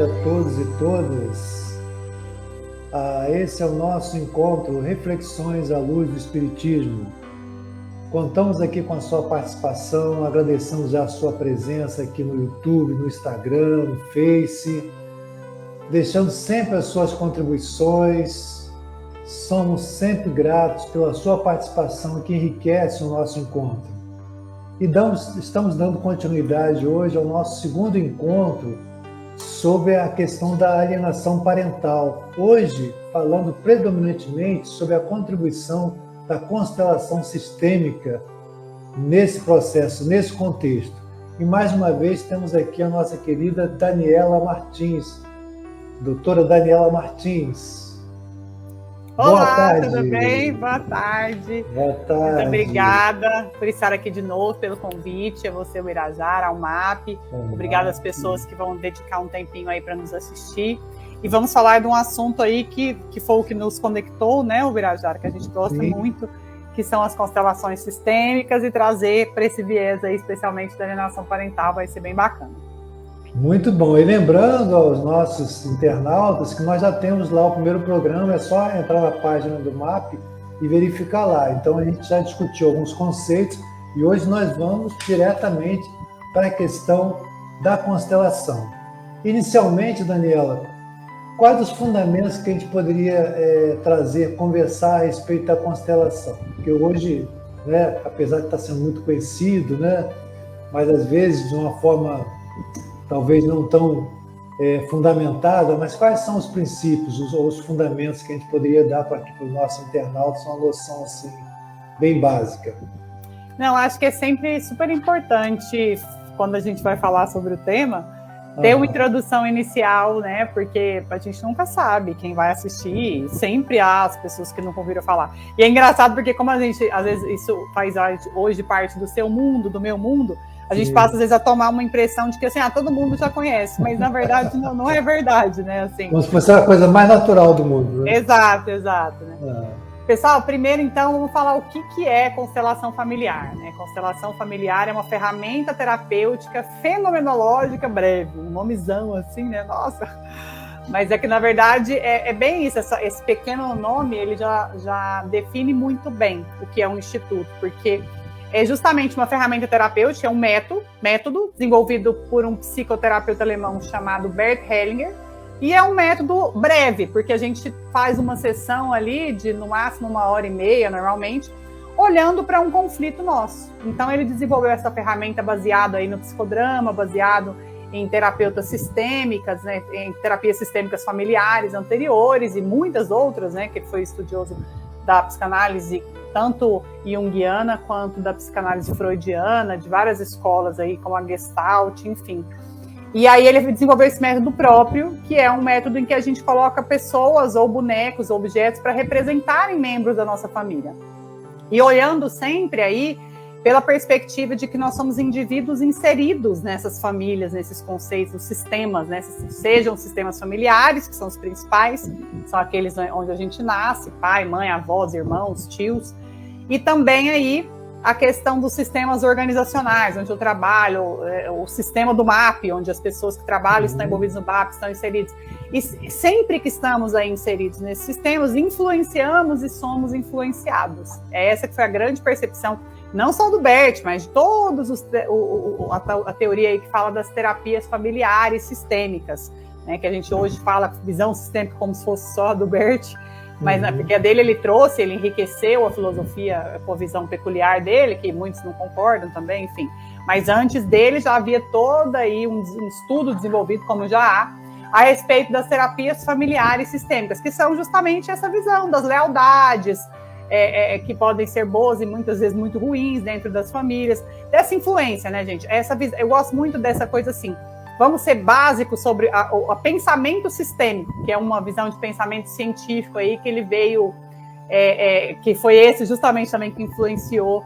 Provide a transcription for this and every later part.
a todos e todas. Esse é o nosso encontro Reflexões à Luz do Espiritismo. Contamos aqui com a sua participação, agradecemos já a sua presença aqui no YouTube, no Instagram, no Face, deixando sempre as suas contribuições. Somos sempre gratos pela sua participação que enriquece o nosso encontro. E estamos dando continuidade hoje ao nosso segundo encontro sobre a questão da alienação parental. Hoje, falando predominantemente sobre a contribuição da constelação sistêmica nesse processo, nesse contexto. E mais uma vez temos aqui a nossa querida Daniela Martins, doutora Daniela Martins. Olá, boa tarde. Tudo bem? Boa tarde. Boa tarde. Muito obrigada por estar aqui de novo, pelo convite, a você, o Irajara, ao MAP. Obrigada às pessoas que vão dedicar um tempinho aí para nos assistir. E vamos falar de um assunto aí que foi o que nos conectou, né, o Irajara, que a gente gosta muito, que são as constelações sistêmicas, e trazer para esse viés aí, especialmente da alienação parental, vai ser bem bacana. Muito bom. E lembrando aos nossos internautas que nós já temos lá o primeiro programa, é só entrar na página do MAP e verificar lá. Então a gente já discutiu alguns conceitos e hoje nós vamos diretamente para a questão da constelação. Inicialmente, Daniela, quais os fundamentos que a gente poderia trazer, conversar a respeito da constelação? Porque hoje, né, apesar de estar sendo muito conhecido, né, mas às vezes de uma forma talvez não tão fundamentada, mas quais são os princípios, os fundamentos que a gente poderia dar para os nossos internautas, uma noção assim, bem básica? Não, acho que é sempre super importante, quando a gente vai falar sobre o tema, ter uma introdução inicial, né? Porque a gente nunca sabe quem vai assistir, sempre há as pessoas que nunca ouviram falar. E é engraçado porque como a gente, às vezes, isso faz hoje parte do seu mundo, do meu mundo, a gente passa, às vezes, a tomar uma impressão de que, assim, todo mundo já conhece, mas, na verdade, não é verdade, né? Assim, como se fosse a coisa mais natural do mundo, né? Exato, né? Pessoal, primeiro, então, vamos falar o que é constelação familiar, né? Constelação familiar é uma ferramenta terapêutica fenomenológica breve, um nomezão, assim, né? Nossa! Mas é que, na verdade, é bem isso, esse pequeno nome, ele já define muito bem o que é um instituto, porque é justamente uma ferramenta terapêutica, é um método desenvolvido por um psicoterapeuta alemão chamado Bert Hellinger, e é um método breve, porque a gente faz uma sessão ali de, no máximo, 1h30, normalmente, olhando para um conflito nosso. Então, ele desenvolveu essa ferramenta baseada aí no psicodrama, baseado em terapeutas sistêmicas, né, em terapias sistêmicas familiares anteriores e muitas outras, né, que ele foi estudioso da psicanálise tanto junguiana quanto da psicanálise freudiana, de várias escolas aí, como a Gestalt, enfim. E aí ele desenvolveu esse método próprio, que é um método em que a gente coloca pessoas ou bonecos ou objetos para representarem membros da nossa família. E olhando sempre aí pela perspectiva de que nós somos indivíduos inseridos nessas famílias, nesses conceitos, nos sistemas, né? Sejam sistemas familiares, que são os principais, são aqueles onde a gente nasce, pai, mãe, avós, irmãos, tios, e também aí a questão dos sistemas organizacionais, onde eu trabalho, o sistema do MAP, onde as pessoas que trabalham estão envolvidas no MAP, estão inseridos. E sempre que estamos aí inseridos nesses sistemas, influenciamos e somos influenciados. Essa que foi a grande percepção, não só do Bert, mas de todos a teoria aí que fala das terapias familiares sistêmicas, né, que a gente hoje fala visão sistêmica como se fosse só do Bert, mas porque a dele ele enriqueceu a filosofia com a visão peculiar dele, que muitos não concordam também, enfim. Mas antes dele já havia todo aí um estudo desenvolvido, como já há, a respeito das terapias familiares sistêmicas, que são justamente essa visão das lealdades, que podem ser boas e muitas vezes muito ruins dentro das famílias, dessa influência, né, gente? Eu gosto muito dessa coisa assim. Vamos ser básicos sobre o pensamento sistêmico, que é uma visão de pensamento científico aí que ele veio, que foi esse justamente também que influenciou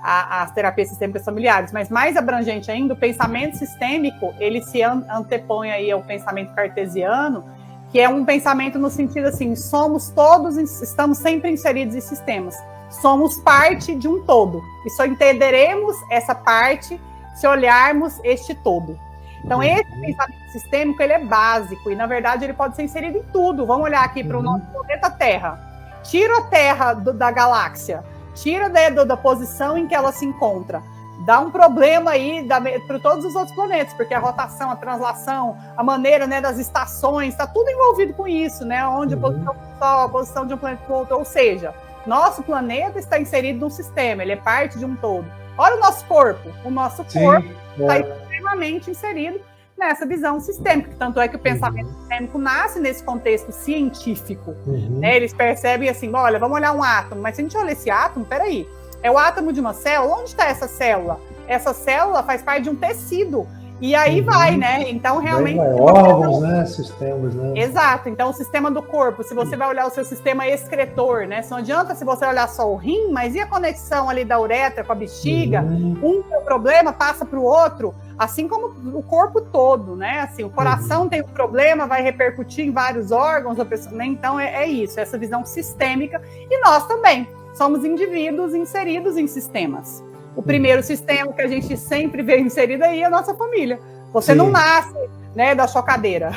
as terapias sistêmicas familiares. Mas mais abrangente ainda, o pensamento sistêmico, ele se antepõe aí ao pensamento cartesiano, que é um pensamento no sentido assim, estamos sempre inseridos em sistemas, somos parte de um todo, e só entenderemos essa parte se olharmos este todo. Então, esse pensamento sistêmico, ele é básico, e, na verdade, ele pode ser inserido em tudo. Vamos olhar aqui para o nosso planeta Terra. Tira a Terra da galáxia, tira da posição em que ela se encontra. Dá um problema aí para todos os outros planetas, porque a rotação, a translação, a maneira, né, das estações, está tudo envolvido com isso, né? Onde a posição do Sol, a posição de um planeta para o outro. Ou seja, nosso planeta está inserido num sistema, ele é parte de um todo. Olha o nosso corpo. O nosso corpo está extremamente inserido nessa visão sistêmica. Tanto é que o pensamento sistêmico nasce nesse contexto científico. Né? Eles percebem assim, olha, vamos olhar um átomo, mas se a gente olha esse átomo, peraí, é o átomo de uma célula? Onde está essa célula? Essa célula faz parte de um tecido. E aí vai, né? Então, realmente... órgãos, né? Sistemas, né? Exato. Então, o sistema do corpo, se você vai olhar o seu sistema excretor, né? Não adianta se você olhar só o rim, mas e a conexão ali da uretra com a bexiga? Um problema passa para o outro, assim como o corpo todo, né? Assim, o coração tem um problema, vai repercutir em vários órgãos, a pessoa, né? Então, é isso, essa visão sistêmica. E nós também somos indivíduos inseridos em sistemas. O primeiro sistema que a gente sempre vê inserido aí é a nossa família. Você não nasce, né, da chocadeira.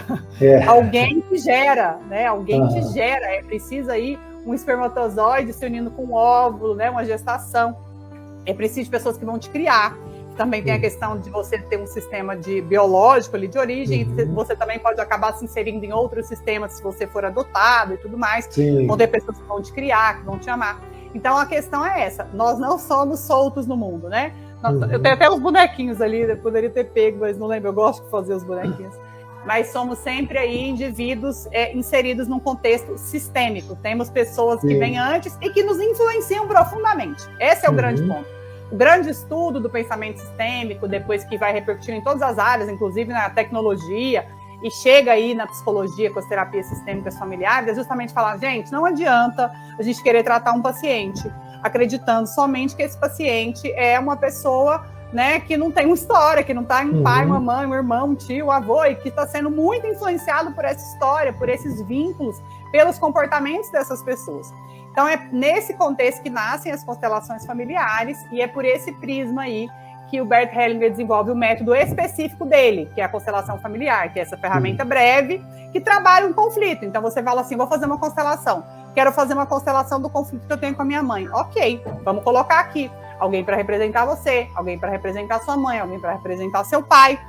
Alguém te gera, né? Alguém te gera. É preciso aí um espermatozoide se unindo com um óvulo, né? Uma gestação. É preciso de pessoas que vão te criar. Também tem a questão de você ter um sistema biológico ali de origem. Você também pode acabar se inserindo em outros sistemas se você for adotado e tudo mais. Vão ter pessoas que vão te criar, que vão te amar. Então, a questão é essa. Nós não somos soltos no mundo, né? Eu tenho até os bonequinhos ali, eu poderia ter pego, mas não lembro. Eu gosto de fazer os bonequinhos. Mas somos sempre aí indivíduos inseridos num contexto sistêmico. Temos pessoas que vêm antes e que nos influenciam profundamente. Esse é o grande ponto. O grande estudo do pensamento sistêmico, depois que vai repercutir em todas as áreas, inclusive na tecnologia, e chega aí na psicologia com as terapias sistêmicas familiares, é justamente falar, gente, não adianta a gente querer tratar um paciente acreditando somente que esse paciente é uma pessoa, né, que não tem uma história, que não está em pai, uma mãe, um irmão, um tio, um avô, e que está sendo muito influenciado por essa história, por esses vínculos, pelos comportamentos dessas pessoas. Então, é nesse contexto que nascem as constelações familiares, e é por esse prisma aí que o Bert Hellinger desenvolve o método específico dele, que é a constelação familiar, que é essa ferramenta breve, que trabalha um conflito. Então, você fala assim, vou fazer uma constelação. Quero fazer uma constelação do conflito que eu tenho com a minha mãe. Ok, vamos colocar aqui. Alguém para representar você, alguém para representar sua mãe, alguém para representar seu pai.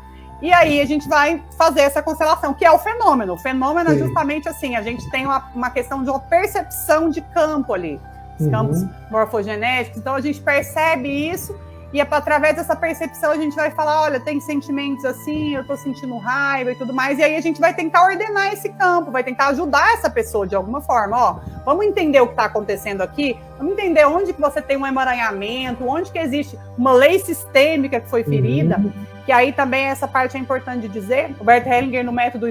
E aí a gente vai fazer essa constelação, que é o fenômeno. O fenômeno é justamente assim, a gente tem uma questão de uma percepção de campo ali, os campos morfogenéticos. Então a gente percebe isso e através dessa percepção a gente vai falar, olha, tem sentimentos assim, eu tô sentindo raiva e tudo mais. E aí a gente vai tentar ordenar esse campo, vai tentar ajudar essa pessoa de alguma forma. Ó, vamos entender o que está acontecendo aqui, vamos entender onde que você tem um emaranhamento, onde que existe uma lei sistêmica que foi ferida, que aí também essa parte é importante de dizer. O Bert Hellinger, no método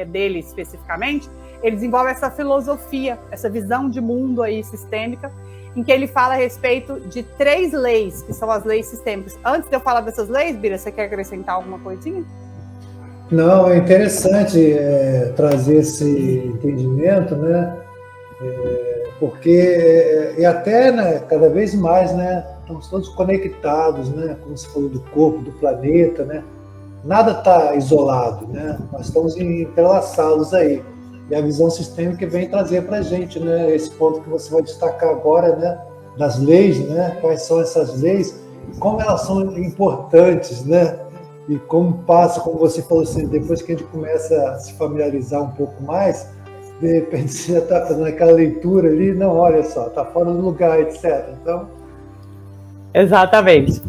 dele especificamente, ele desenvolve essa filosofia, essa visão de mundo aí sistêmica, em que ele fala a respeito de 3 leis, que são as leis sistêmicas. Antes de eu falar dessas leis, Bira, você quer acrescentar alguma coisinha? Não, é interessante trazer esse entendimento, né? Porque e até, né, cada vez mais, né, estamos todos conectados, né? Como você falou do corpo, do planeta, né? Nada está isolado, né? Nós estamos entrelaçados aí. E a visão sistêmica vem trazer para a gente, né, esse ponto que você vai destacar agora, né, das leis, né, quais são essas leis, como elas são importantes, né, e como passa, como você falou assim, depois que a gente começa a se familiarizar um pouco mais, de repente você já está fazendo aquela leitura ali, não, olha só, está fora do lugar, etc. Então... Exatamente.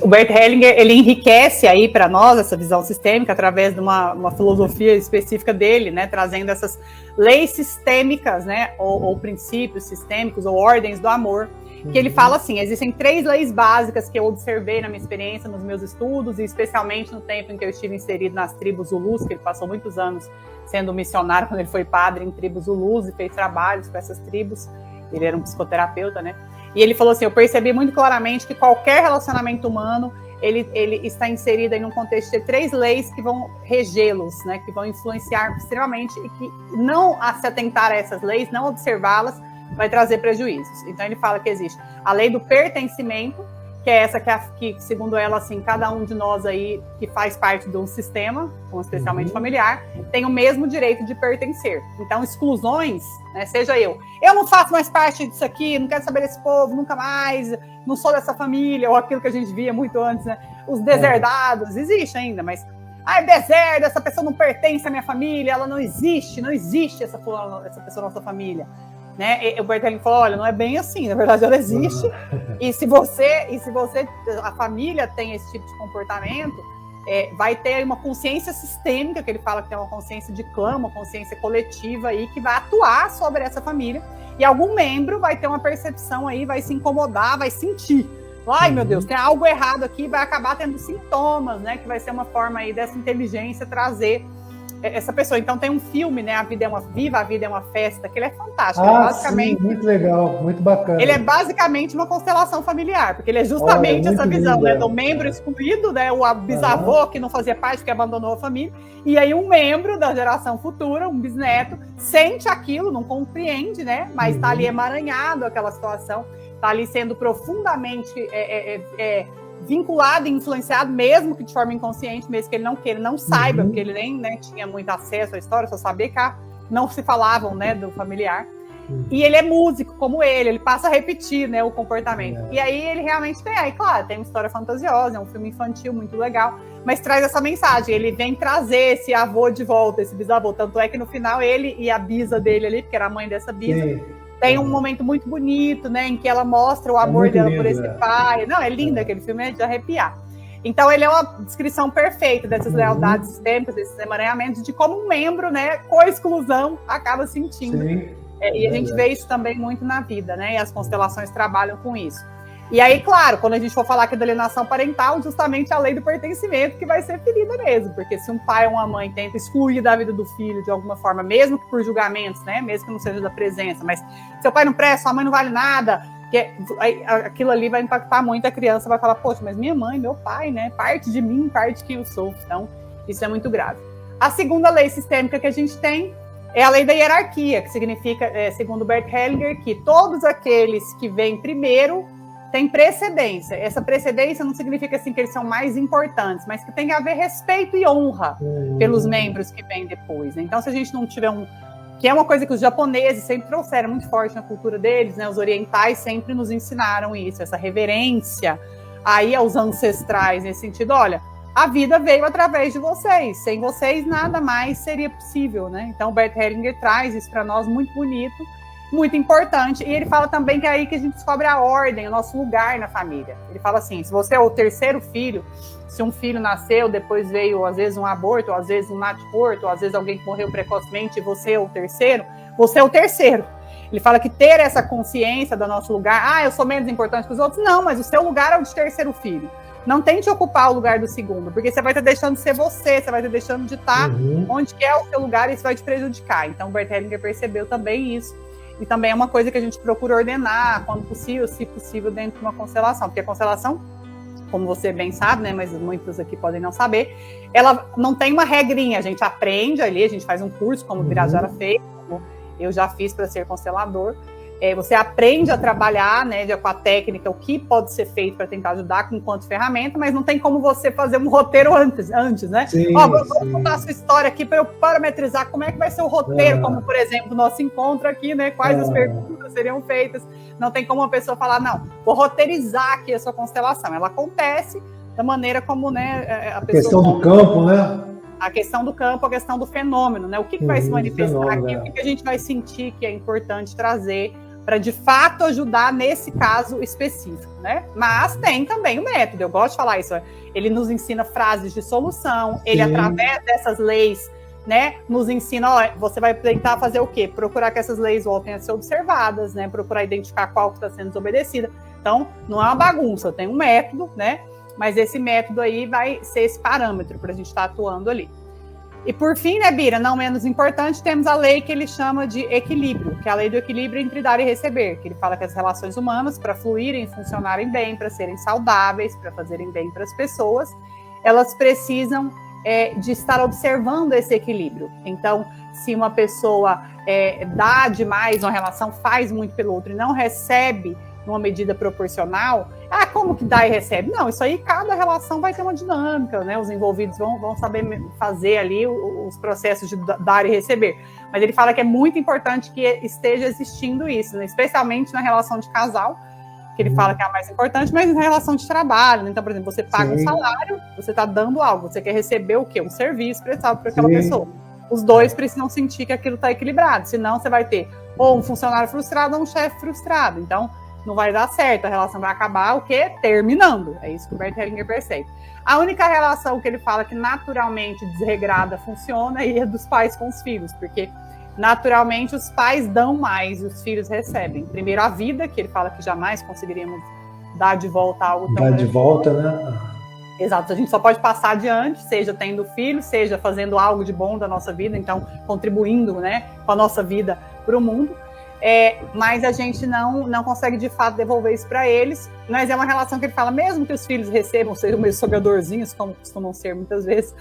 O Bert Hellinger, ele enriquece aí para nós essa visão sistêmica através de uma filosofia específica dele, né, trazendo essas leis sistêmicas, né, ou princípios sistêmicos, ou ordens do amor, que ele fala assim, existem 3 leis básicas que eu observei na minha experiência, nos meus estudos, e especialmente no tempo em que eu estive inserido nas tribos Zulus, que ele passou muitos anos sendo missionário quando ele foi padre em tribos Zulus e fez trabalhos com essas tribos, ele era um psicoterapeuta, né? E ele falou assim, eu percebi muito claramente que qualquer relacionamento humano, ele está inserido aí num contexto de 3 leis que vão regê-los, né, que vão influenciar extremamente e que não se atentar a essas leis, não observá-las, vai trazer prejuízos. Então ele fala que existe a lei do pertencimento, que é essa que, segundo ela, assim, cada um de nós aí que faz parte de um sistema, especialmente familiar, tem o mesmo direito de pertencer. Então, exclusões, né, seja eu não faço mais parte disso aqui, não quero saber desse povo, nunca mais, não sou dessa família, ou aquilo que a gente via muito antes, né, os deserdados, existe ainda, mas é deserto, essa pessoa não pertence à minha família, ela não existe essa pessoa na nossa família. Né? O Berthelling falou, olha, não é bem assim, na verdade ela existe, e se você, a família tem esse tipo de comportamento, vai ter uma consciência sistêmica, que ele fala que tem uma consciência de clã, uma consciência coletiva aí, que vai atuar sobre essa família, e algum membro vai ter uma percepção aí, vai se incomodar, vai sentir, ai meu Deus, tem algo errado aqui, vai acabar tendo sintomas, né, que vai ser uma forma aí dessa inteligência trazer essa pessoa. Então tem um filme, né, A Vida é uma Festa, que ele é fantástico. Sim, muito legal, muito bacana. Ele é basicamente uma constelação familiar, porque ele é justamente essa visão, né, do membro excluído, né, o bisavô que não fazia parte, que abandonou a família, e aí um membro da geração futura, um bisneto, sente aquilo, não compreende, né, mas está ali emaranhado aquela situação, está ali sendo profundamente vinculado e influenciado, mesmo que de forma inconsciente, mesmo que ele não queira, não saiba, porque ele nem, né, tinha muito acesso à história, só sabia que não se falavam, né, do familiar. E ele é músico, como ele passa a repetir, né, o comportamento. E aí ele realmente tem, aí claro, tem uma história fantasiosa, é um filme infantil muito legal, mas traz essa mensagem, ele vem trazer esse avô de volta, esse bisavô, tanto é que no final ele e a bisa dele ali, porque era a mãe dessa bisa, tem um momento muito bonito, né, em que ela mostra o amor dela lindo, por esse pai. Não, é lindo aquele filme, é de arrepiar. Então, ele é uma descrição perfeita dessas lealdades sistêmicas, desses emaranhamentos, de como um membro, né, com a exclusão, acaba sentindo. E a gente vê isso também muito na vida, né, e as constelações trabalham com isso. E aí, claro, quando a gente for falar aqui da alienação parental, justamente a lei do pertencimento que vai ser ferida mesmo, porque se um pai ou uma mãe tenta excluir da vida do filho de alguma forma, mesmo que por julgamentos, né, mesmo que não seja da presença, mas seu pai não presta, sua mãe não vale nada, aquilo ali vai impactar muito a criança, vai falar, poxa, mas minha mãe, meu pai, né, parte de mim, parte de quem eu sou. Então, isso é muito grave. A segunda lei sistêmica que a gente tem é a lei da hierarquia, que significa, segundo Bert Hellinger, que todos aqueles que vêm primeiro tem precedência. Essa precedência não significa assim que eles são mais importantes, mas que tem a ver respeito e honra pelos membros que vêm depois. Né? Então, se a gente não tiver que é uma coisa que os japoneses sempre trouxeram muito forte na cultura deles, né? Os orientais sempre nos ensinaram isso, essa reverência aí aos ancestrais, nesse sentido, olha, a vida veio através de vocês, sem vocês nada mais seria possível, né? Então, o Bert Hellinger traz isso para nós muito bonito, muito importante, e ele fala também que é aí que a gente descobre a ordem, o nosso lugar na família. Ele fala assim, se você é o terceiro filho, se um filho nasceu, depois veio, às vezes, um aborto, ou às vezes um natimorto, ou às vezes alguém que morreu precocemente, e você é o terceiro, você é o terceiro. Ele fala que ter essa consciência do nosso lugar, eu sou menos importante que os outros, não, mas o seu lugar é o de terceiro filho. Não tente ocupar o lugar do segundo, porque você vai estar deixando de ser você vai estar deixando de estar onde que é o seu lugar, e isso vai te prejudicar. Então, o Bert Hellinger percebeu também isso, e também é uma coisa que a gente procura ordenar, quando possível, se possível, dentro de uma constelação, porque a constelação, como você bem sabe, né, mas muitos aqui podem não saber, ela não tem uma regrinha, a gente aprende ali, a gente faz um curso, como o Birajara fez, como eu já fiz para ser constelador, você aprende a trabalhar, né, com a técnica, o que pode ser feito para tentar ajudar enquanto ferramenta, mas não tem como você fazer um roteiro antes, né? Vou contar a sua história aqui para eu parametrizar como é que vai ser o roteiro, como, por exemplo, o nosso encontro aqui, né? Quais as perguntas seriam feitas. Não tem como uma pessoa falar, não, vou roteirizar aqui a sua constelação. Ela acontece da maneira como, né, a pessoa... questão do campo, né? A questão do campo, a questão do fenômeno, né? O que vai se manifestar aqui, o que a gente vai sentir que é importante trazer para, de fato, ajudar nesse caso específico, né? Mas tem também o método, eu gosto de falar isso, ele nos ensina frases de solução, ele, através dessas leis, né, nos ensina, você vai tentar fazer o quê? Procurar que essas leis voltem a ser observadas, né? Procurar identificar qual que está sendo desobedecida. Então, não é uma bagunça, tem um método, né? Mas esse método aí vai ser esse parâmetro para a gente estar atuando ali. E por fim, né, Bira, não menos importante, temos a lei que ele chama de equilíbrio, que é a lei do equilíbrio entre dar e receber, que ele fala que as relações humanas, para fluírem, funcionarem bem, para serem saudáveis, para fazerem bem para as pessoas, elas precisam de estar observando esse equilíbrio. Então, se uma pessoa dá demais uma relação, faz muito pelo outro e não recebe numa medida proporcional, como que dá e recebe? Não, isso aí cada relação vai ter uma dinâmica, né? Os envolvidos vão saber fazer ali os processos de dar e receber. Mas ele fala que é muito importante que esteja existindo isso, né? Especialmente na relação de casal, que ele fala que é a mais importante, mas na relação de trabalho, né? Então, por exemplo, você paga um salário, você está dando algo, você quer receber o quê? Um serviço prestado por aquela pessoa. Os dois precisam sentir que aquilo está equilibrado, senão você vai ter ou um funcionário frustrado ou um chefe frustrado. Então, não vai dar certo, a relação vai acabar o quê? Terminando. É isso que o Bert Hellinger percebe. A única relação que ele fala que naturalmente desregrada funciona é a dos pais com os filhos, porque naturalmente os pais dão mais e os filhos recebem. Primeiro a vida, que ele fala que jamais conseguiríamos dar de volta algo tão grande. Dar de volta, né? Exato, a gente só pode passar adiante, seja tendo filho, seja fazendo algo de bom da nossa vida, então contribuindo, né, com a nossa vida para o mundo. Mas a gente não consegue de fato devolver isso para eles, mas é uma relação que ele fala, mesmo que os filhos recebam, sejam meio sogadorzinhos, como costumam ser muitas vezes,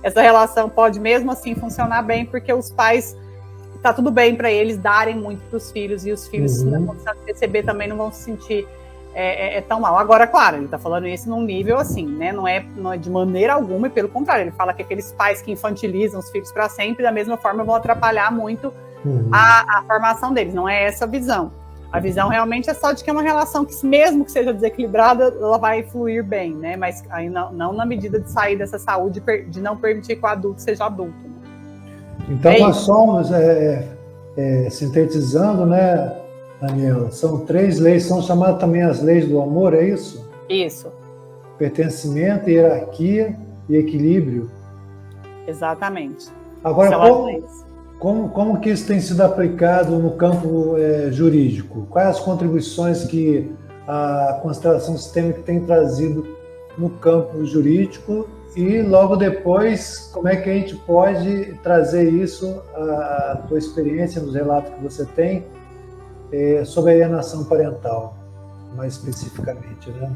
essa relação pode mesmo assim funcionar bem, porque os pais, tá tudo bem para eles darem muito para os filhos, e os filhos, se não receber, também não vão se sentir tão mal. Agora, claro, ele tá falando isso num nível assim, né, não é de maneira alguma, e pelo contrário, ele fala que aqueles pais que infantilizam os filhos para sempre, da mesma forma vão atrapalhar muito a formação deles. Não é essa a visão. A visão realmente é só de que é uma relação que, mesmo que seja desequilibrada, ela vai fluir bem, né? Mas aí não na medida de sair dessa saúde, de não permitir que o adulto seja adulto. Né? Então nós somos, sintetizando, né, Daniela, são 3 leis, são chamadas também as leis do amor, é isso? Isso. Pertencimento, hierarquia e equilíbrio. Exatamente. Agora, como que isso tem sido aplicado no campo jurídico? Quais as contribuições que a constelação sistêmica tem trazido no campo jurídico? E logo depois, como é que a gente pode trazer isso, a tua experiência, nos relatos que você tem, sobre a alienação parental, mais especificamente, né?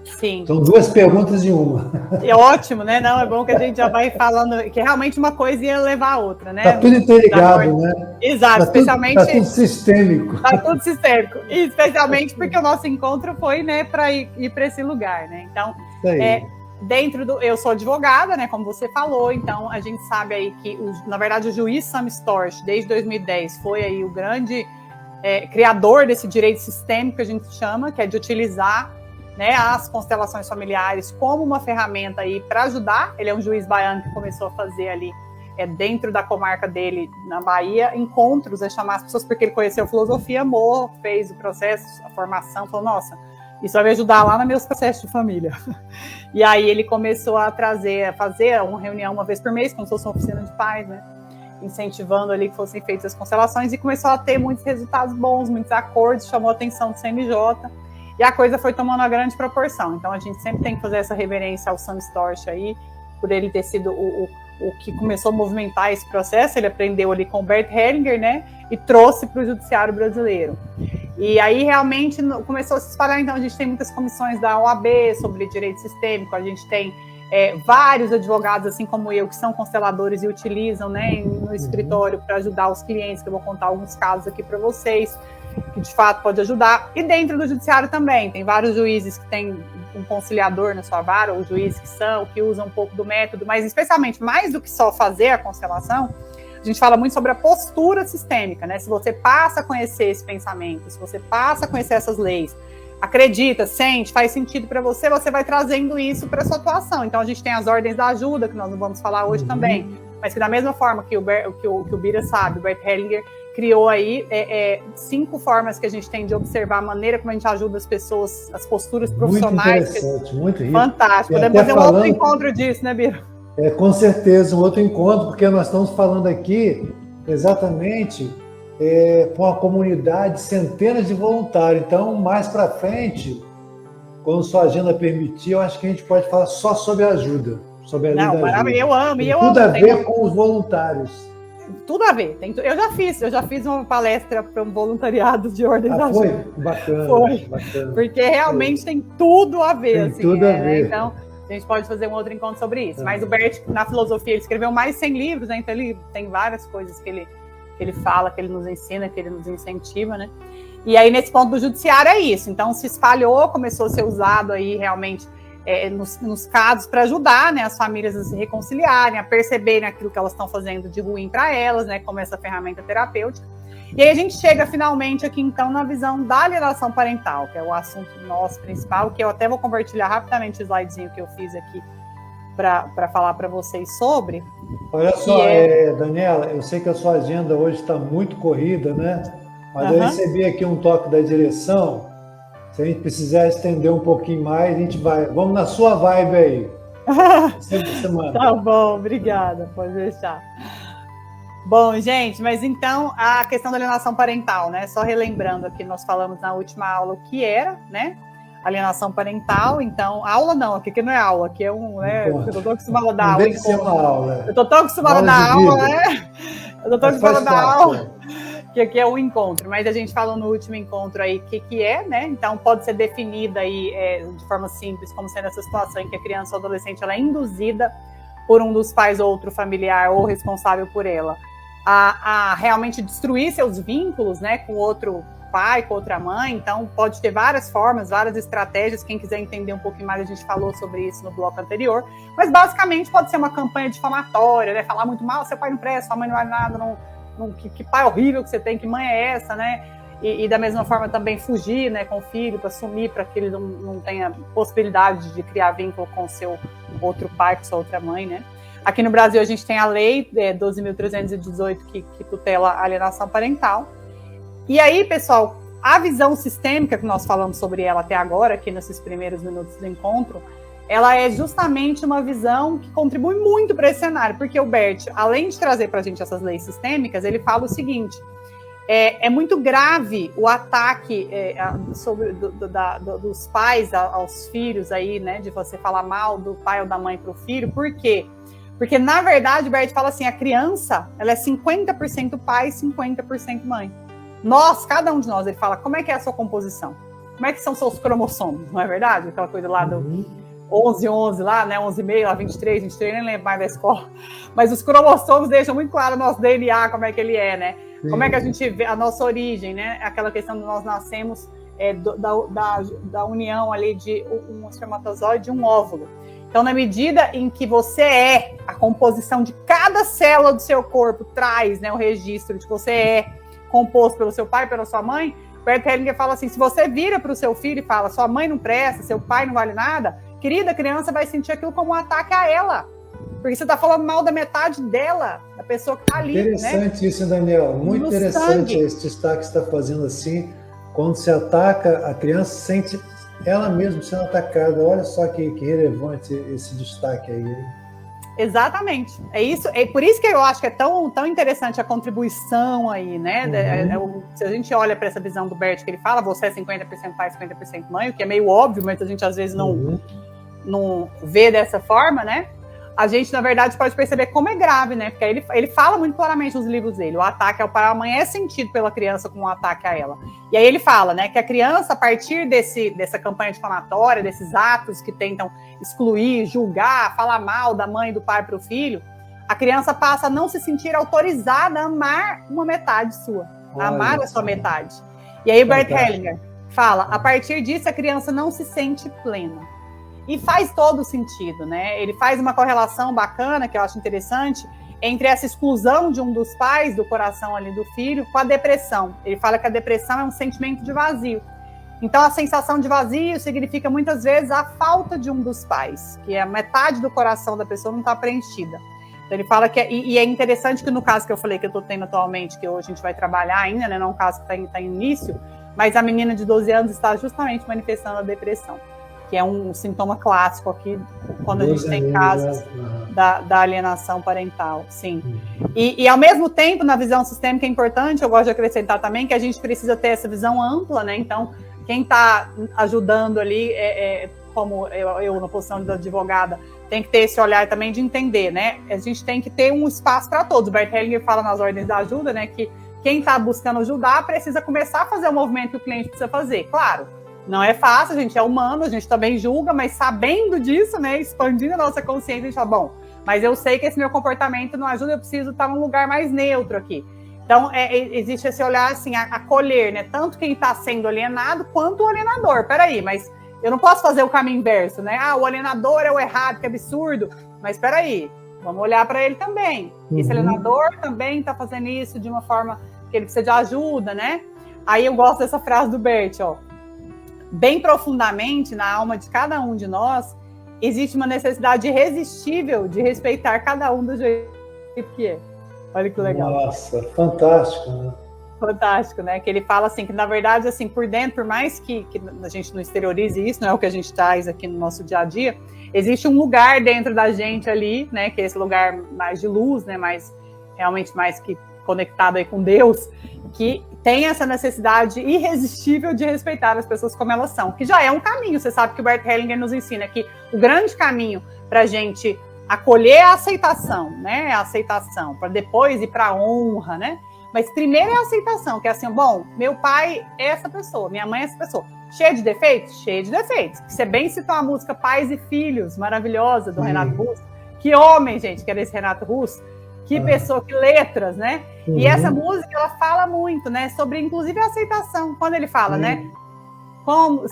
Sim. São 2 perguntas em uma. É ótimo, né? Não, é bom que a gente já vai falando, que realmente uma coisa ia levar a outra, né? Tá tudo interligado, né? Exato, especialmente... Tá tudo sistêmico. Tá tudo sistêmico. E especialmente porque o nosso encontro foi, né, para ir para esse lugar, né? Então, eu sou advogada, né, como você falou, então a gente sabe aí que, na verdade, o juiz Sam Storch, desde 2010, foi aí o grande criador desse direito sistêmico que a gente chama, que é de utilizar, né, as constelações familiares como uma ferramenta aí para ajudar. Ele é um juiz baiano que começou a fazer ali, dentro da comarca dele, na Bahia, encontros, chamar as pessoas, porque ele conheceu filosofia, amor, fez o processo, a formação, falou, nossa, isso vai me ajudar lá nos meus processos de família. E aí ele começou a fazer uma reunião uma vez por mês, como se fosse uma oficina de paz, né, incentivando ali que fossem feitas as constelações, e começou a ter muitos resultados bons, muitos acordos, chamou a atenção do CNJ, e a coisa foi tomando uma grande proporção. Então a gente sempre tem que fazer essa reverência ao Sam Storch aí, por ele ter sido o que começou a movimentar esse processo. Ele aprendeu ali com o Bert Hellinger, né, e trouxe para o judiciário brasileiro. E aí realmente começou a se espalhar. Então a gente tem muitas comissões da OAB sobre direito sistêmico, a gente tem vários advogados, assim como eu, que são consteladores e utilizam, né, no escritório para ajudar os clientes, que eu vou contar alguns casos aqui para vocês, que de fato pode ajudar. E dentro do judiciário também, tem vários juízes que têm um conciliador na sua vara, ou juízes que usam um pouco do método, mas especialmente, mais do que só fazer a constelação, a gente fala muito sobre a postura sistêmica, né? Se você passa a conhecer esse pensamento, se você passa a conhecer essas leis, acredita, sente, faz sentido para você, você vai trazendo isso para a sua atuação. Então a gente tem as ordens da ajuda, que nós não vamos falar hoje também, mas que da mesma forma que o Bira sabe, o Bert Hellinger criou aí 5 formas que a gente tem de observar a maneira como a gente ajuda as pessoas, as posturas profissionais. Muito interessante, muito rico. Fantástico. Podemos fazer um outro encontro disso, né, Bira? Com certeza, um outro encontro, porque nós estamos falando aqui exatamente com a comunidade, centenas de voluntários. Então, mais para frente, quando sua agenda permitir, eu acho que a gente pode falar só sobre a ajuda, sobre a lei da ajuda. Eu amo. Tudo a ver com os voluntários. Tudo a ver. Eu já fiz uma palestra para um voluntariado de ordem da ajuda. Foi? Bacana. Bacana. Porque realmente tem tudo a ver. Tem tudo a ver. Então, a gente pode fazer um outro encontro sobre isso. Mas o Bert, na filosofia, ele escreveu mais de 100 livros, né? Então ele tem várias coisas que ele fala, que ele nos ensina, que ele nos incentiva, né? E aí, nesse ponto do judiciário, é isso. Então, se espalhou, começou a ser usado aí realmente nos casos para ajudar, né, as famílias a se reconciliarem, a perceberem aquilo que elas estão fazendo de ruim para elas, né, como essa ferramenta terapêutica. E aí a gente chega finalmente aqui, então, na visão da alienação parental, que é o assunto nosso principal, que eu até vou compartilhar rapidamente o slidezinho que eu fiz aqui para falar para vocês sobre. Olha só, Daniela, eu sei que a sua agenda hoje está muito corrida, né? Mas eu recebi aqui um toque da direção. Se a gente precisar estender um pouquinho mais, a gente vai. Vamos na sua vibe aí. Semana. Tá bom, obrigada, pode deixar. Bom, gente, mas então a questão da alienação parental, né? Só relembrando aqui, nós falamos na última aula o que era, né? Alienação parental, então, aula não, aqui não é aula, aqui é um, né? Eu tô acostumada a dar aula. Deve ser uma aula. Eu tô tão acostumada a dar aula, né? Eu tô tão acostumada a dar aula, que aqui é um encontro, mas a gente falou no último encontro aí o que é, né? Então, pode ser definida aí de forma simples, como sendo essa situação em que a criança ou adolescente ela é induzida por um dos pais ou outro familiar ou responsável por ela a realmente destruir seus vínculos, né, com outro pai, com outra mãe. Então pode ter várias formas, várias estratégias. Quem quiser entender um pouquinho mais, a gente falou sobre isso no bloco anterior, mas basicamente pode ser uma campanha difamatória, né, falar muito mal, seu pai não presta, sua mãe não vale nada, que pai horrível que você tem, que mãe é essa, né, e da mesma forma também fugir, né, com o filho, para sumir, para que ele não tenha possibilidade de criar vínculo com seu outro pai, com sua outra mãe, né. Aqui no Brasil a gente tem a lei 12.318 que tutela a alienação parental. E aí, pessoal, a visão sistêmica que nós falamos sobre ela até agora, aqui nesses primeiros minutos do encontro, ela é justamente uma visão que contribui muito para esse cenário, porque o Bert, além de trazer para a gente essas leis sistêmicas, ele fala o seguinte: é muito grave o ataque dos pais aos filhos aí, né, de você falar mal do pai ou da mãe para o filho. Por quê? Porque, na verdade, o Bert fala assim, a criança, ela é 50% pai e 50% mãe. Nós, cada um de nós, ele fala, como é que é a sua composição? Como é que são seus cromossomos, não é verdade? Aquela coisa lá do 11 lá, né, 11,5, lá 23, nem lembro mais da escola. Mas os cromossomos deixam muito claro o nosso DNA, como é que ele é, né? Sim. Como é que a gente vê a nossa origem, né? Aquela questão de nós nascemos da união ali de um espermatozoide e um óvulo. Então, na medida em que você a composição de cada célula do seu corpo traz, né, o registro de que você é composto pelo seu pai e pela sua mãe, Bert Hellinger fala assim, se você vira para o seu filho e fala, sua mãe não presta, seu pai não vale nada, querida, a criança vai sentir aquilo como um ataque a ela. Porque você está falando mal da metade dela, da pessoa que está ali. Interessante, né? Isso, Daniel. Muito no interessante sangue. Esse destaque que você está fazendo assim. Quando se ataca, a criança sente ela mesma sendo atacada. Olha só que relevante esse destaque aí. Exatamente. É isso. É por isso que eu acho que é tão interessante a contribuição aí, né? Se a gente olha para essa visão do Bert que ele fala, você é 50% pai, 50% mãe, o que é meio óbvio, mas a gente às vezes não vê dessa forma, né? A gente, na verdade, pode perceber como é grave, né? Porque ele fala muito claramente nos livros dele. O ataque ao pai ou à mãe é sentido pela criança como um ataque a ela. E aí ele fala, né, que a criança, a partir dessa campanha difamatória, desses atos que tentam excluir, julgar, falar mal da mãe e do pai para o filho, a criança passa a não se sentir autorizada a amar uma metade sua. A amar a sua metade. E aí o Bert Hellinger fala, a partir disso a criança não se sente plena. E faz todo sentido, né? Ele faz uma correlação bacana, que eu acho interessante, entre essa exclusão de um dos pais, do coração ali do filho, com a depressão. Ele fala que a depressão é um sentimento de vazio. Então, a sensação de vazio significa, muitas vezes, a falta de um dos pais, que a metade do coração da pessoa não está preenchida. Então, ele fala que... E é interessante que no caso que eu falei que eu estou tendo atualmente, que hoje a gente vai trabalhar ainda, né? Não é um caso que está em início, mas a menina de 12 anos está justamente manifestando a depressão, que é um sintoma clássico aqui, quando a gente tem casos da alienação parental, sim. E, ao mesmo tempo, na visão sistêmica é importante, eu gosto de acrescentar também, que a gente precisa ter essa visão ampla, né? Então, quem está ajudando ali, como eu na posição de advogada, tem que ter esse olhar também de entender, né? A gente tem que ter um espaço para todos. O Bert Hellinger fala nas ordens da ajuda, né, que quem está buscando ajudar precisa começar a fazer o movimento que o cliente precisa fazer, claro. Não é fácil, a gente é humano, a gente também julga, mas sabendo disso, né, expandindo a nossa consciência, a gente fala, bom, mas eu sei que esse meu comportamento não ajuda, eu preciso estar num lugar mais neutro aqui. Então, existe esse olhar, assim, acolher, né? Tanto quem está sendo alienado, quanto o alienador. Peraí, mas eu não posso fazer o caminho inverso, né? O alienador é o errado, que absurdo. Mas peraí, vamos olhar para ele também. Esse alienador também está fazendo isso de uma forma que ele precisa de ajuda, né? Aí eu gosto dessa frase do Bert, ó. Bem profundamente, na alma de cada um de nós, existe uma necessidade irresistível de respeitar cada um do jeito que é. Olha que legal. Nossa, fantástico, né? Fantástico, né? Que ele fala assim, que na verdade, assim, por dentro, por mais que a gente não exteriorize isso, não é o que a gente traz aqui no nosso dia a dia, existe um lugar dentro da gente ali, né? Que é esse lugar mais de luz, né? Mais, realmente mais que conectado aí com Deus, que tem essa necessidade irresistível de respeitar as pessoas como elas são, que já é um caminho. Você sabe que o Bert Hellinger nos ensina que o grande caminho para a gente acolher a aceitação, né? A aceitação, para depois ir para a honra, né? Mas primeiro é a aceitação, que é assim, bom, meu pai é essa pessoa, minha mãe é essa pessoa. Cheio de defeitos? Cheio de defeitos. Você bem citou a música Pais e Filhos, maravilhosa, do Renato Russo. Que homem, gente, que era esse Renato Russo. Que pessoa, que letras, né? E essa música, ela fala muito, né? Sobre, inclusive, a aceitação. Quando ele fala, né? Como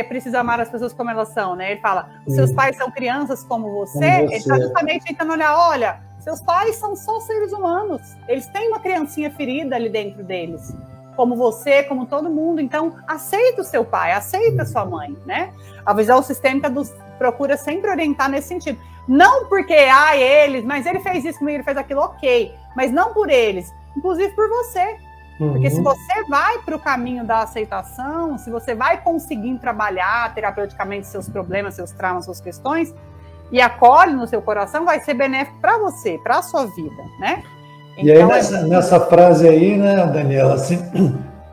precisa amar as pessoas como elas são, né? Ele fala, os seus pais são crianças como você. Ele está justamente tentando olhar, olha, seus pais são só seres humanos. Eles têm uma criancinha ferida ali dentro deles. Como você, como todo mundo. Então, aceita o seu pai, aceita a sua mãe, né? A visão sistêmica procura sempre orientar nesse sentido. Não porque, eles, mas ele fez isso comigo, ele fez aquilo, ok. Mas não por eles, inclusive por você. Porque se você vai para o caminho da aceitação, se você vai conseguir trabalhar terapeuticamente seus problemas, seus traumas, suas questões, e acolhe no seu coração, vai ser benéfico para você, para a sua vida, né? Então, e aí, nessa frase aí, né, Daniela, assim,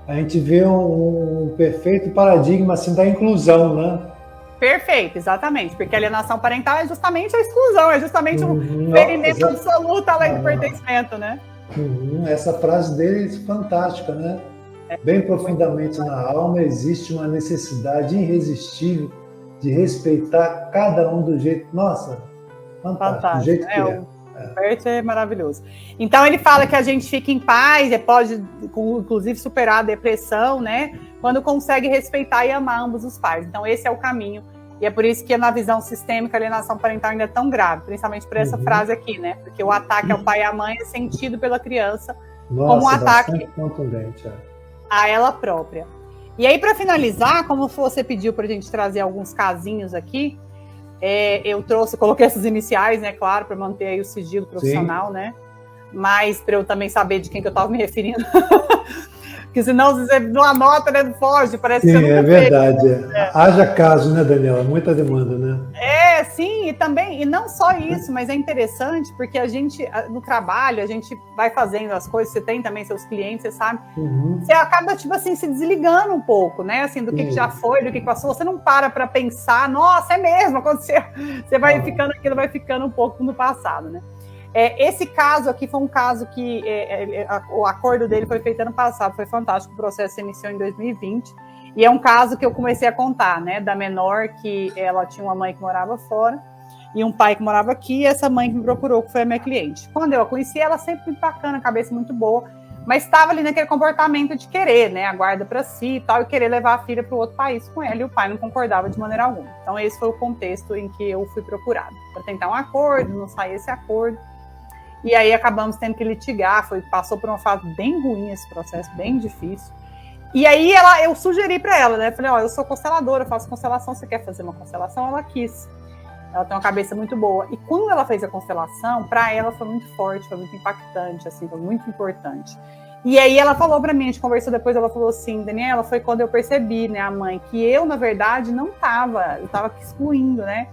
a gente vê um perfeito paradigma assim, da inclusão, né? Perfeito, exatamente, porque a alienação parental é justamente a exclusão, é justamente um ferimento absoluto além do pertencimento, né? Essa frase dele é fantástica, né? Bem profundamente na alma existe uma necessidade irresistível de respeitar cada um do jeito... Nossa, fantástico. Do jeito que é. O Bert é maravilhoso. Então ele fala que a gente fica em paz, pode inclusive superar a depressão, né? Quando consegue respeitar e amar ambos os pais. Então esse é o caminho. E é por isso que na visão sistêmica a alienação parental ainda é tão grave, principalmente por essa frase aqui, né? Porque o ataque ao pai e à mãe é sentido pela criança como um ataque a ela própria. E aí, para finalizar, como você pediu para a gente trazer alguns casinhos aqui, eu coloquei essas iniciais, né? Claro, para manter aí o sigilo profissional, sim, né? Mas para eu também saber de quem que eu estava me referindo. Porque senão você não anota, né? Foge, parece que você nunca fez. Verdade. Haja caso, né, Daniela? Muita demanda, né? Sim, e também, e não só isso, mas é interessante porque a gente, no trabalho, a gente vai fazendo as coisas, você tem também seus clientes, você sabe, você acaba, tipo assim, se desligando um pouco, né? Assim, do que já foi, do que passou, você não para pensar, nossa, é mesmo, aconteceu. Você vai ficando, aquilo vai ficando um pouco no passado, né? Esse caso aqui foi um caso que o acordo dele foi feito ano passado, foi fantástico, o processo se iniciou em 2020, e é um caso que eu comecei a contar, né, da menor que ela tinha uma mãe que morava fora e um pai que morava aqui, e essa mãe que me procurou, que foi a minha cliente. Quando eu a conheci, ela sempre muito bacana, cabeça muito boa, mas estava ali naquele comportamento de querer, né, a guarda para si e tal, e querer levar a filha para o outro país com ela, e o pai não concordava de maneira alguma. Então esse foi o contexto em que eu fui procurada, para tentar um acordo, não sair esse acordo. E aí acabamos tendo que litigar, passou por uma fase bem ruim esse processo, bem difícil. E aí eu sugeri para ela, né? Falei, eu sou consteladora, eu faço constelação, você quer fazer uma constelação? Ela quis. Ela tem uma cabeça muito boa. E quando ela fez a constelação, para ela foi muito forte, foi muito impactante, assim, foi muito importante. E aí ela falou para mim, a gente conversou depois, ela falou assim, Daniela, foi quando eu percebi, né, a mãe, que eu, na verdade, eu estava excluindo, né,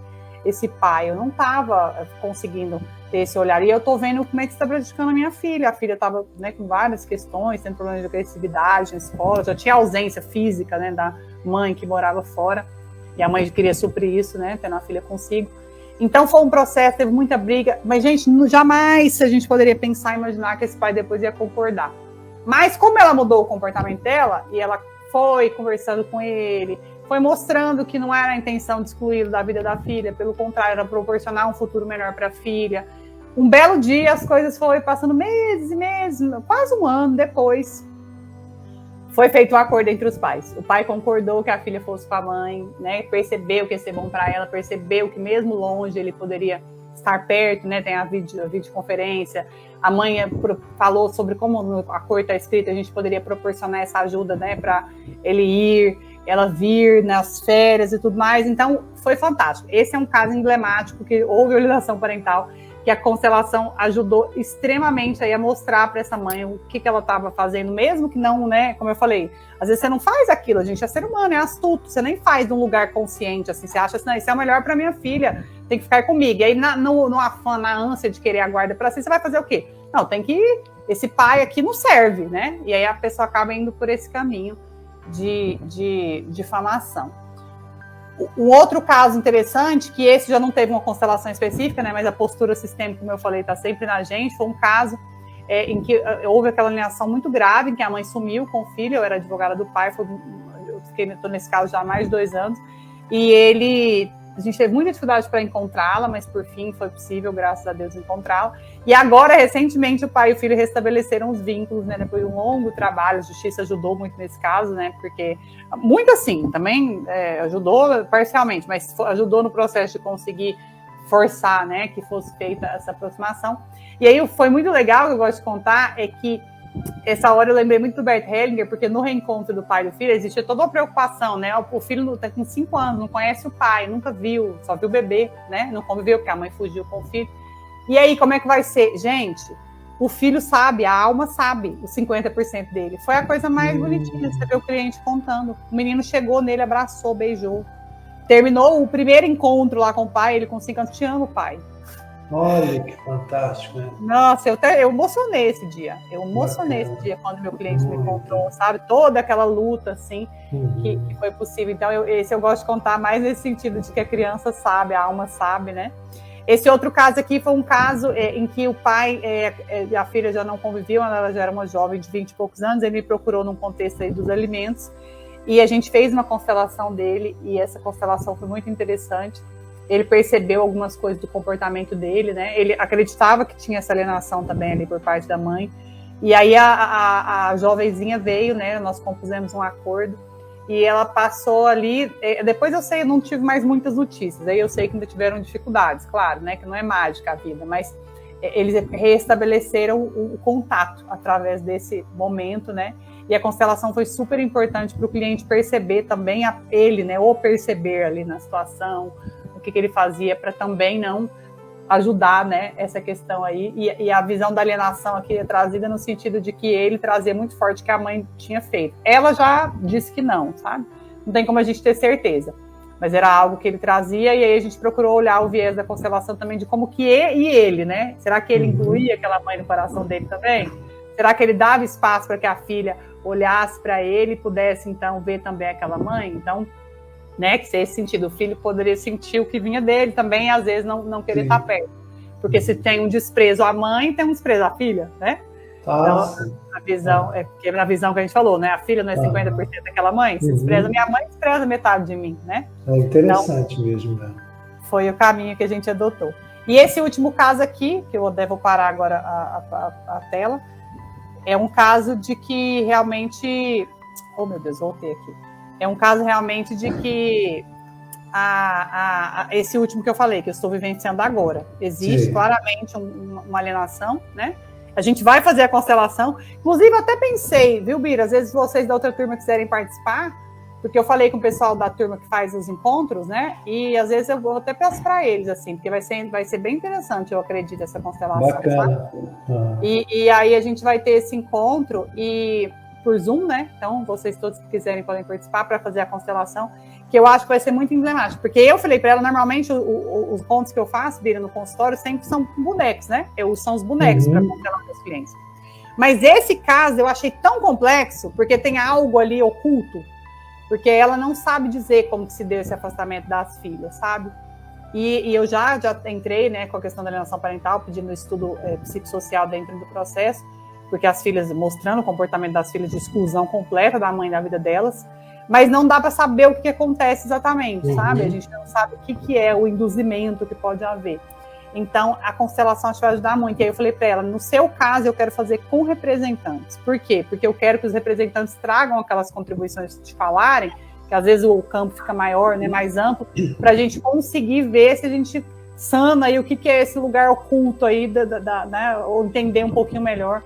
esse pai, eu não estava conseguindo ter esse olhar. E eu tô vendo como é que está prejudicando a minha filha. A filha estava, né, com várias questões, tendo problemas de agressividade na escola, já tinha ausência física, né, da mãe que morava fora, e a mãe queria suprir isso, né, tendo a filha consigo. Então foi um processo, teve muita briga, mas, gente, jamais a gente poderia pensar, imaginar que esse pai depois ia concordar. Mas como ela mudou o comportamento dela, e ela foi conversando com ele, foi mostrando que não era a intenção de excluí-lo da vida da filha, pelo contrário, era proporcionar um futuro melhor para a filha. Um belo dia, as coisas foram passando meses e meses, quase um ano depois, foi feito um acordo entre os pais. O pai concordou que a filha fosse com a mãe, né? Percebeu que ia ser bom para ela, percebeu que mesmo longe ele poderia estar perto, né? Tem a videoconferência. A mãe falou sobre como no acordo está escrito, a gente poderia proporcionar essa ajuda, né? Para ele ir, ela vir nas férias e tudo mais. Então, foi fantástico. Esse é um caso emblemático que houve alienação parental, que a constelação ajudou extremamente aí a mostrar para essa mãe o que ela estava fazendo, mesmo que não, né, como eu falei, às vezes você não faz aquilo, a gente é ser humano, é astuto, você nem faz num lugar consciente, assim, você acha assim, não, isso é o melhor para minha filha, tem que ficar comigo, e aí no afã, na ânsia de querer a guarda para si, você vai fazer o quê? Não, tem que ir, esse pai aqui não serve, né, e aí a pessoa acaba indo por esse caminho de difamação. Um outro caso interessante, que esse já não teve uma constelação específica, né, mas a postura sistêmica, como eu falei, está sempre na gente, foi um caso em que houve aquela alienação muito grave, em que a mãe sumiu com o filho, eu era advogada do pai, eu estou nesse caso já há mais de 2 anos, e a gente teve muita dificuldade para encontrá-la, mas por fim foi possível, graças a Deus, encontrá-la. E agora, recentemente, o pai e o filho restabeleceram os vínculos, né? Depois de um longo trabalho, a justiça ajudou muito nesse caso, né? Porque, muito assim, também ajudou parcialmente, mas ajudou no processo de conseguir forçar, né? Que fosse feita essa aproximação. E aí foi muito legal, que eu gosto de contar, é que essa hora eu lembrei muito do Bert Hellinger, porque no reencontro do pai e do filho existia toda uma preocupação, né? O filho está com 5 anos, não conhece o pai, nunca viu, só viu o bebê, né? Não conviveu, porque a mãe fugiu com o filho. E aí, como é que vai ser? Gente, o filho sabe, a alma sabe, os 50% dele. Foi a coisa mais bonitinha, você vê o cliente contando. O menino chegou nele, abraçou, beijou. Terminou o primeiro encontro lá com o pai, ele com 5 anos, te amo, pai. Olha que fantástico, né? Nossa, eu emocionei esse dia. Eu emocionei esse dia quando meu cliente me contou, sabe? Toda aquela luta, assim, que foi possível. Então, esse eu gosto de contar mais nesse sentido de que a criança sabe, a alma sabe, né? Esse outro caso aqui foi um caso em que o pai e a filha já não conviviam, ela já era uma jovem de 20 e poucos anos, ele me procurou num contexto aí dos alimentos, e a gente fez uma constelação dele, e essa constelação foi muito interessante. Ele percebeu algumas coisas do comportamento dele, né? Ele acreditava que tinha essa alienação também ali por parte da mãe. E aí a jovenzinha veio, né? Nós compusemos um acordo e ela passou ali. Depois eu sei, eu não tive mais muitas notícias. Aí eu sei que ainda tiveram dificuldades, claro, né? Que não é mágica a vida, mas eles restabeleceram o contato através desse momento, né? E a constelação foi super importante para o cliente perceber também ele, né? Ou perceber ali na situação o que ele fazia para também não ajudar, né, essa questão aí, e a visão da alienação aqui é trazida no sentido de que ele trazia muito forte que a mãe tinha feito. Ela já disse que não, sabe? Não tem como a gente ter certeza, mas era algo que ele trazia, e aí a gente procurou olhar o viés da constelação também de como que ele, né? Será que ele incluía aquela mãe no coração dele também? Será que ele dava espaço para que a filha olhasse para ele e pudesse, então, ver também aquela mãe? Então, né, que nesse sentido, o filho poderia sentir o que vinha dele também, e às vezes não querer estar perto. Porque se tem um desprezo à mãe, tem um desprezo à filha, né? Então, a visão, porque na visão que a gente falou, né? A filha não é 50% daquela mãe, se despreza minha mãe, despreza metade de mim, né? É interessante então, mesmo, né? Foi o caminho que a gente adotou. E esse último caso aqui, que eu devo parar agora a tela, é um caso de que realmente... Oh, meu Deus, voltei aqui. É um caso realmente de que esse último que eu falei, que eu estou vivenciando agora, existe claramente uma alienação, né? A gente vai fazer a constelação. Inclusive, eu até pensei, viu, Bira? Às vezes vocês da outra turma quiserem participar, porque eu falei com o pessoal da turma que faz os encontros, né? E às vezes eu vou até peço para eles, assim, porque vai ser bem interessante, eu acredito, essa constelação. Bacana. E aí a gente vai ter esse encontro por Zoom, né? Então, vocês todos que quiserem podem participar para fazer a constelação, que eu acho que vai ser muito emblemático. Porque eu falei para ela, normalmente, os contos que eu faço, Bira, no consultório, sempre são bonecos, né? São os bonecos para constelar com os clientes. Mas esse caso eu achei tão complexo, porque tem algo ali oculto, porque ela não sabe dizer como que se deu esse afastamento das filhas, sabe? E eu já entrei, né, com a questão da alienação parental, pedindo estudo psicossocial dentro do processo, porque as filhas, mostrando o comportamento das filhas de exclusão completa da mãe da vida delas, mas não dá para saber o que acontece exatamente, sabe? A gente não sabe o que é o induzimento que pode haver. Então, a constelação acho que vai ajudar muito. E aí eu falei para ela, no seu caso, eu quero fazer com representantes. Por quê? Porque eu quero que os representantes tragam aquelas contribuições que te falarem, que às vezes o campo fica maior, né, mais amplo, para a gente conseguir ver se a gente sana aí o que é esse lugar oculto aí, né, ou entender um pouquinho melhor,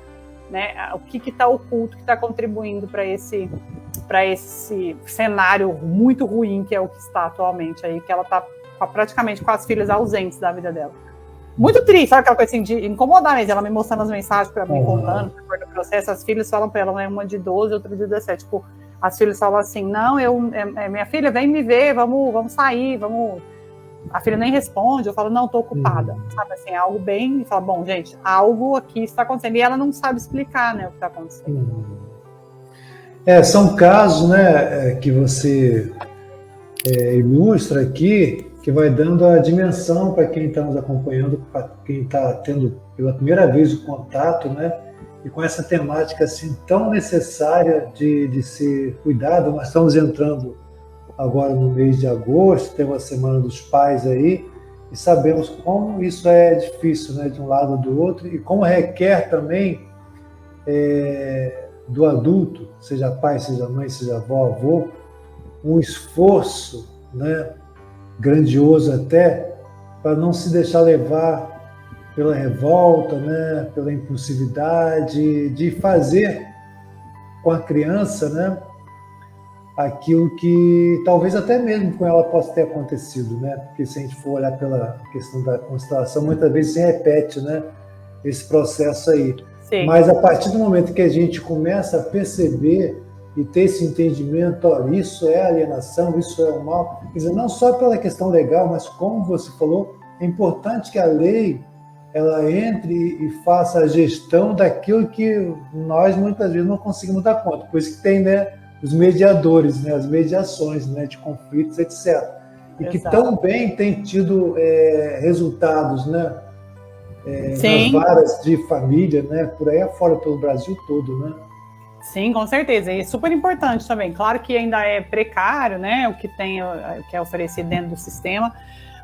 né, o que está oculto, que está contribuindo para esse cenário muito ruim que é o que está atualmente aí, que ela está praticamente com as filhas ausentes da vida dela. Muito triste, sabe aquela coisa assim, de incomodar mesmo, ela me mostrando as mensagens para mim, contando, no processo, as filhas falam para ela, né, uma de 12, outra de 17, tipo, as filhas falam assim, não, minha filha, vem me ver, vamos sair, vamos... A filha nem responde, eu falo, não, tô ocupada, sabe, assim, é algo bem, e fala, bom, gente, algo aqui está acontecendo, e ela não sabe explicar, né, o que está acontecendo. São casos, né, que você ilustra aqui, que vai dando a dimensão para quem está nos acompanhando, para quem está tendo pela primeira vez o contato, né? E com essa temática assim tão necessária de ser cuidado. Nós estamos entrando agora no mês de agosto, tem uma Semana dos Pais aí, e sabemos como isso é difícil, né? De um lado ou do outro, e como requer também do adulto, seja pai, seja mãe, seja avó, avô, um esforço, né? Grandioso até, para não se deixar levar pela revolta, né, pela impulsividade, de fazer com a criança, né, aquilo que talvez até mesmo com ela possa ter acontecido, né, porque se a gente for olhar pela questão da constelação, muitas vezes se repete, né, esse processo aí. Sim. Mas a partir do momento que a gente começa a perceber e ter esse entendimento, olha, isso é alienação, isso é o mal. Quer dizer, não só pela questão legal, mas como você falou, é importante que a lei ela entre e faça a gestão daquilo que nós muitas vezes não conseguimos dar conta. Por isso que tem, né, os mediadores, né, as mediações, né, de conflitos, etc. E que também tem tido resultados, né, nas varas de família, né, por aí afora, pelo Brasil todo, né? Sim, com certeza. E é super importante também. Claro que ainda é precário, né, o que é oferecido dentro do sistema,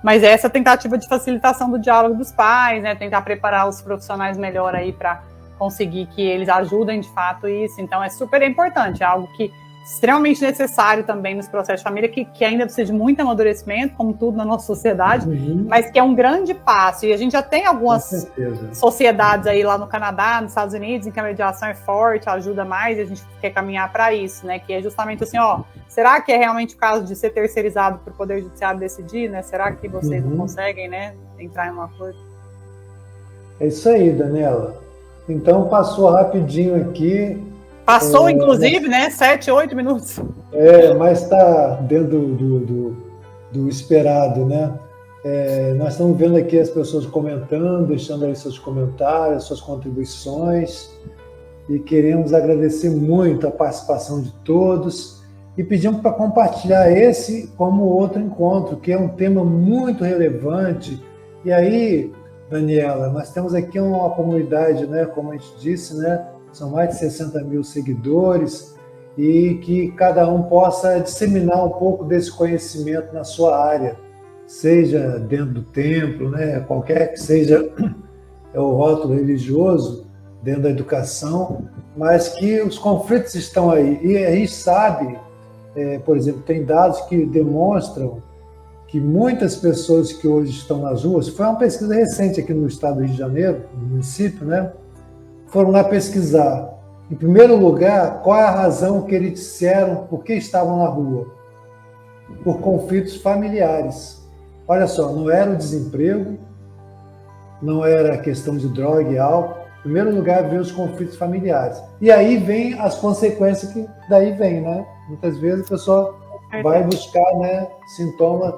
mas essa tentativa de facilitação do diálogo dos pais, né, tentar preparar os profissionais melhor aí para conseguir que eles ajudem de fato isso. Então é super importante, é algo que extremamente necessário também nos processos de família, que ainda precisa de muito amadurecimento, como tudo na nossa sociedade, mas que é um grande passo. E a gente já tem algumas sociedades aí lá no Canadá, nos Estados Unidos, em que a mediação é forte, ajuda mais, e a gente quer caminhar para isso, né? Que é justamente assim, ó, será que é realmente o caso de ser terceirizado para o Poder Judiciário decidir, né? Será que vocês não conseguem, né, entrar em um acordo? É isso aí, Daniela. Então passou rapidinho aqui. Passou, inclusive, né? 7, 8 minutos. Mas está dentro do esperado, né? Nós estamos vendo aqui as pessoas comentando, deixando aí seus comentários, suas contribuições, e queremos agradecer muito a participação de todos e pedimos para compartilhar esse como outro encontro, que é um tema muito relevante. E aí, Daniela, nós temos aqui uma comunidade, né? Como a gente disse, né? São mais de 60 mil seguidores, e que cada um possa disseminar um pouco desse conhecimento na sua área, seja dentro do templo, né, qualquer que seja o rótulo religioso, dentro da educação, mas que os conflitos estão aí. E a gente sabe, por exemplo, tem dados que demonstram que muitas pessoas que hoje estão nas ruas, foi uma pesquisa recente aqui no estado do Rio de Janeiro, no município, né, foram lá pesquisar, em primeiro lugar, qual é a razão que eles disseram por que estavam na rua. Por conflitos familiares. Olha só, não era o desemprego, não era a questão de droga e álcool. Em primeiro lugar, veio os conflitos familiares. E aí vem as consequências que daí vem, né? Muitas vezes a pessoa vai buscar, né, sintoma,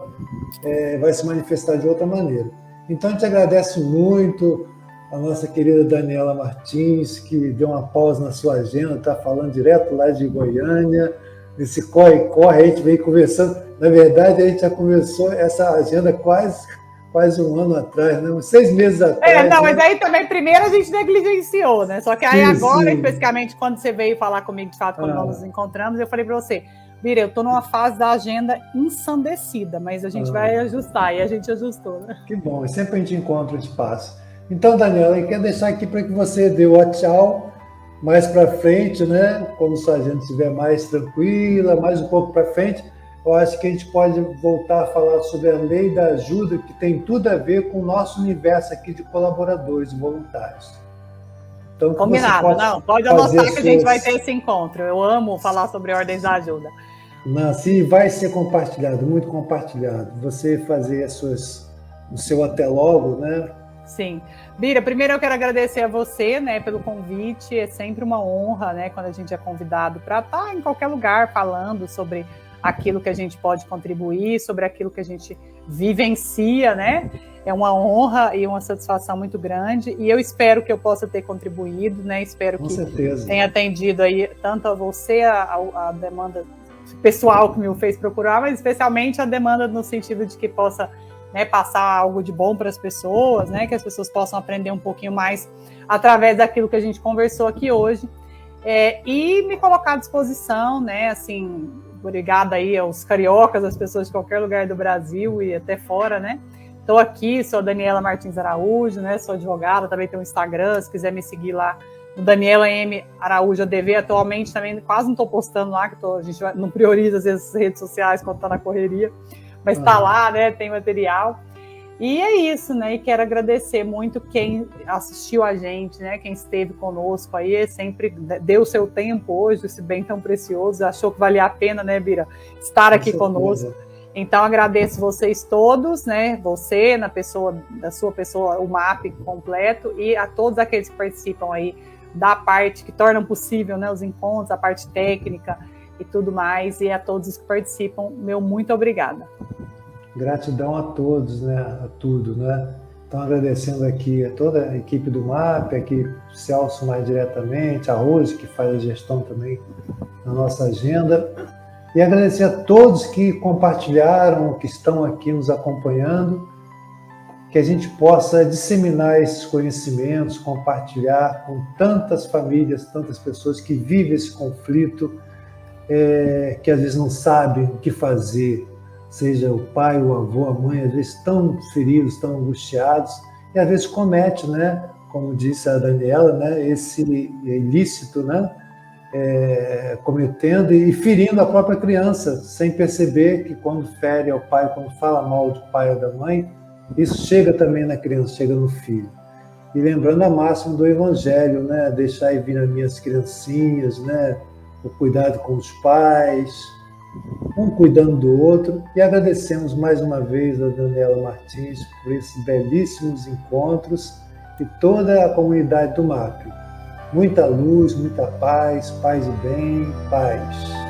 vai se manifestar de outra maneira. Então, a gente agradece muito a nossa querida Daniela Martins, que deu uma pausa na sua agenda, está falando direto lá de Goiânia, nesse corre-corre, a gente veio conversando. Na verdade, a gente já começou essa agenda quase um ano atrás, né? Uns 6 meses atrás. Não, mas aí também, primeiro a gente negligenciou, né? Só que aí agora, especificamente, quando você veio falar comigo, de fato, quando nós nos encontramos, eu falei para você, Bira, eu estou numa fase da agenda ensandecida, mas a gente vai ajustar, e a gente ajustou, né? Que bom, sempre a gente encontra o espaço. Então, Daniela, eu quero deixar aqui para que você dê o tchau mais para frente, né? Quando sua agenda estiver mais tranquila, mais um pouco para frente, eu acho que a gente pode voltar a falar sobre a lei da ajuda, que tem tudo a ver com o nosso universo aqui de colaboradores e voluntários. Então, combinado, pode anotar que a gente vai ter esse encontro. Eu amo falar sobre ordens da ajuda. Nancy, vai ser compartilhado, muito compartilhado. Você fazer o seu até logo, né? Sim. Bira, primeiro eu quero agradecer a você, né, pelo convite. É sempre uma honra, né, quando a gente é convidado para estar em qualquer lugar falando sobre aquilo que a gente pode contribuir, sobre aquilo que a gente vivencia, né? É uma honra e uma satisfação muito grande, e eu espero que eu possa ter contribuído, né? Espero que tenha atendido aí tanto a você, a demanda pessoal que me fez procurar, mas especialmente a demanda no sentido de que possa, né, passar algo de bom para as pessoas, né? Que as pessoas possam aprender um pouquinho mais através daquilo que a gente conversou aqui hoje, e me colocar à disposição, né? Assim, obrigada aí aos cariocas, às pessoas de qualquer lugar do Brasil e até fora, né? Estou aqui, sou Daniela Martins Araújo, né? Sou advogada, também tenho um Instagram, se quiser me seguir lá, no Daniela M. Araújo ADV. Atualmente também quase não estou postando lá, que a gente não prioriza às vezes as redes sociais quando está na correria, mas está lá, né? Tem material. E é isso, né? E quero agradecer muito quem assistiu a gente, né? Quem esteve conosco aí, sempre deu o seu tempo hoje, esse bem tão precioso, achou que valia a pena, né, Bira, estar aqui conosco. Então, agradeço vocês todos, né? Você, da sua pessoa, o MAP completo, e a todos aqueles que participam aí da parte que tornam possível, né, os encontros, a parte técnica e tudo mais, e a todos que participam, meu muito obrigada. Gratidão a todos, né? A tudo, né? Então, agradecendo aqui a toda a equipe do MAP, aqui o Celso mais diretamente, a Rose, que faz a gestão também na nossa agenda. E agradecer a todos que compartilharam, que estão aqui nos acompanhando, que a gente possa disseminar esses conhecimentos, compartilhar com tantas famílias, tantas pessoas que vivem esse conflito, que às vezes não sabem o que fazer, seja o pai, o avô, a mãe, às vezes tão feridos, tão angustiados, e às vezes comete, né, como disse a Daniela, né, esse ilícito, né, cometendo e ferindo a própria criança, sem perceber que quando fere ao pai, quando fala mal do pai ou da mãe, isso chega também na criança, chega no filho. E lembrando a máxima do Evangelho, né? Deixar vir as minhas criancinhas, né? O cuidado com os pais, um cuidando do outro. E agradecemos mais uma vez a Daniela Martins por esses belíssimos encontros e toda a comunidade do MAP. Muita luz, muita paz, paz e bem, paz.